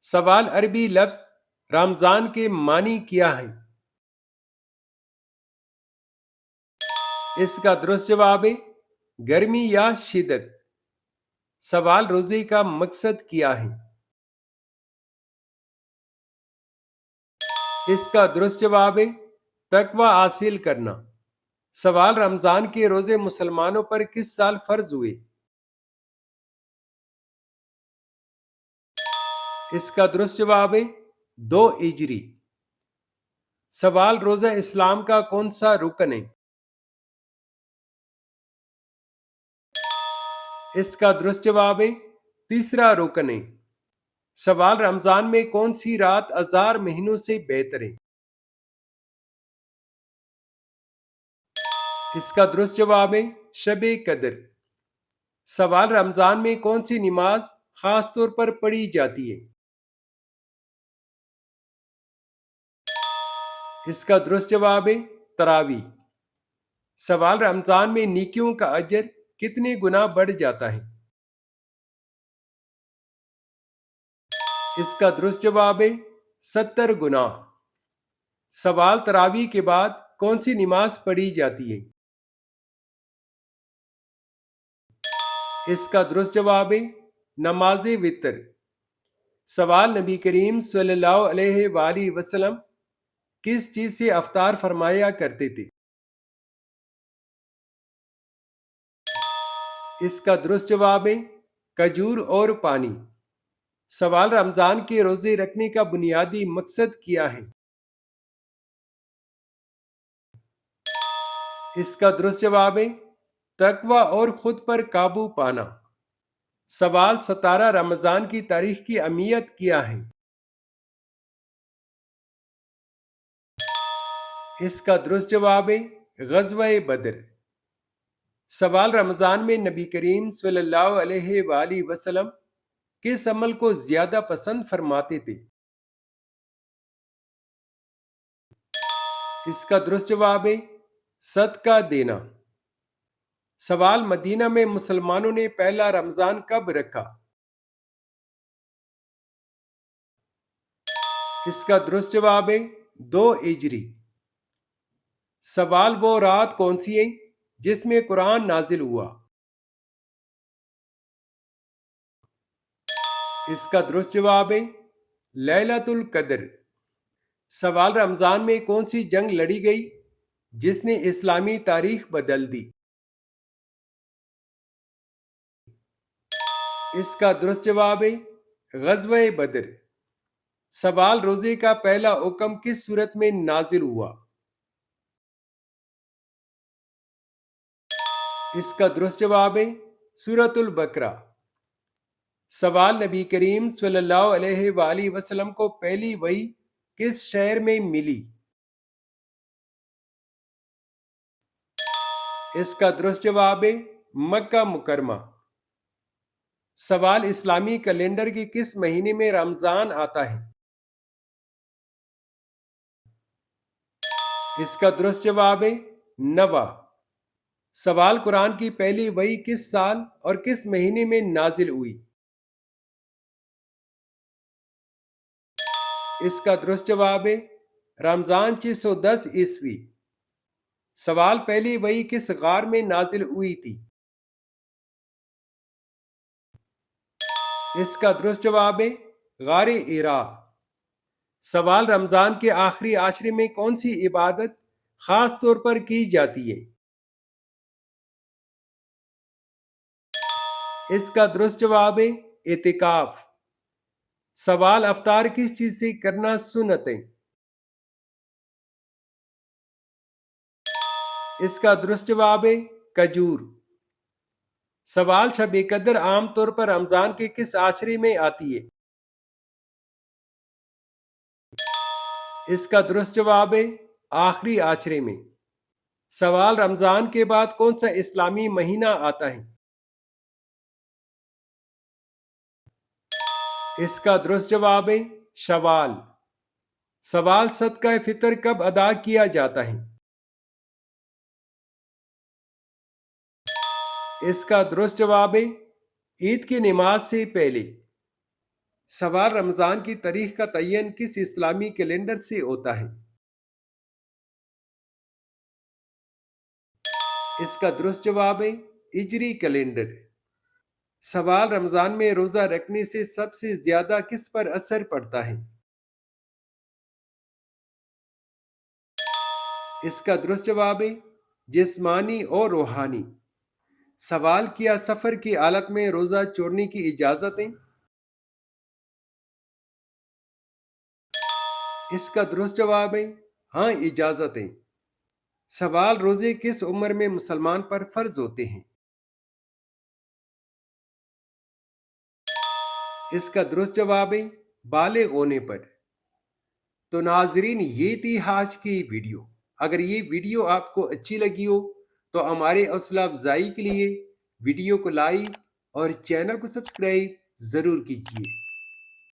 सवाल अरबी लफ्ज रमजान के मानी क्या है? इसका दुरुस्त जवाब है गर्मी या शिदत। सवाल रोजे का मकसद क्या है? इसका दुरुस्त जवाब है तकवा हासिल करना। सवाल रमजान के रोजे मुसलमानों पर किस साल फर्ज हुए? इसका दुरुस्त जवाब है 2 हिजरी। सवाल रोजा इस्लाम का कौन सा रुकन है? इसका दुरुस्त जवाब है तीसरा रुकन है। सवाल रमजान में कौन सी रात हजार महीनों से बेहतर है? इसका दुरुस्त जवाब है शबे कदर। सवाल रमजान में कौन सी नमाज खास तौर पर पढ़ी जाती है? इसका दुरुस्त जवाब है तरावी। सवाल रमजान में नेकियों का अजर कितने गुना बढ़ जाता है? इसका दुरुस्त जवाब है 70 गुना। सवाल तरावी के बाद कौन सी नमाज पढ़ी जाती है? इसका दुरुस्त जवाब है नमाज वितर। सवाल नबी करीम सल्लल्लाहु अलैहि वसल्लम किस चीज से अफ्तार फरमाया करते थे? इसका दुरुस्त जवाब है खजूर और पानी। सवाल रमजान के रोजे रखने का बुनियादी मकसद क्या है? इसका दुरुस्त जवाब है तकवा और खुद पर काबू पाना। सवाल 17 रमजान की तारीख की अहमियत क्या है? इसका दुरुस्त जवाब है गज़वा बदर। सवाल रमजान में नबी करीम सल्लल्लाहु अलैहि वसल्लम किस अमल को ज्यादा पसंद फरमाते थे? इसका दुरुस्त जवाब है सदका देना। सवाल मदीना में मुसलमानों ने पहला रमजान कब रखा? इसका दुरुस्त जवाब है 2 हिजरी। सवाल वो रात कौन सी है जिसमें कुरान नाजिल हुआ? इसका दुरुस्त जवाब है लैलतुल कदर। सवाल रमजान में कौन सी जंग लड़ी गई जिसने इस्लामी तारीख बदल दी? इसका दुरुस्त जवाब है गज़वा बदर। सवाल रोजे का पहला हुक्म किस सूरत में नाजिल हुआ? इसका दुरुस्त जवाब है सूरतुल बकरा। सवाल नबी करीम सल्लल्लाहु अलैहि वसल्लम को पहली वही किस शहर में मिली? इसका दुरुस्त जवाब है मक्का मुकरमा। सवाल इस्लामी कैलेंडर के किस महीने में रमजान आता है? इसका दुरुस्त जवाब है नवा। सवाल कुरान की पहली वही किस साल और किस महीने में नाजिल हुई? इसका दुरुस्त जवाब है रमजान 610 ईस्वी। सवाल पहली वही किस गार में नाजिल हुई थी? इसका दुरुस्त जवाब है गारे इरा। सवाल रमजान के आखिरी आशरे में कौन सी इबादत खास तौर पर की जाती है? इसका दुरुस्त जवाब है एतिकाफ। सवाल अफ्तार किस चीज से करना सुन्नत है? इसका दुरुस्त जवाब है खजूर। सवाल शब कदर आम तौर पर रमजान के किस आशरे में आती है? इसका दुरुस्त जवाब है आखिरी आशरे में। सवाल रमजान के बाद कौन सा इस्लामी महीना आता है? इसका दुरुस्त जवाब है शवाल। सवाल सदका फितर कब अदा किया जाता है? इसका दुरुस्त जवाब है ईद की नमाज से पहले। सवाल रमज़ान की तारीख का तयन किस इस्लामी कैलेंडर से होता है? इसका दुरुस्त जवाब है हिजरी कैलेंडर। सवाल रमज़ान में रोज़ा रखने से सबसे ज़्यादा किस पर असर पड़ता है? इसका दुरुस्त जवाब है जिस्मानी और रूहानी। सवाल किया सफ़र की हालत में रोज़ा छोड़ने की इजाज़त है? इसका दुरुस्त जवाब है हाँ, इजाज़त है। सवाल रोज़े किस उम्र में मुसलमान पर फ़र्ज होते हैं? इसका दुरुस्त जवाब है बालिग होने पर। तो नाजरीन, ये थी आज की वीडियो। अगर ये वीडियो आपको अच्छी लगी हो तो हमारे हौसला अफजाई के लिए वीडियो को लाइक और चैनल को सब्सक्राइब ज़रूर कीजिए।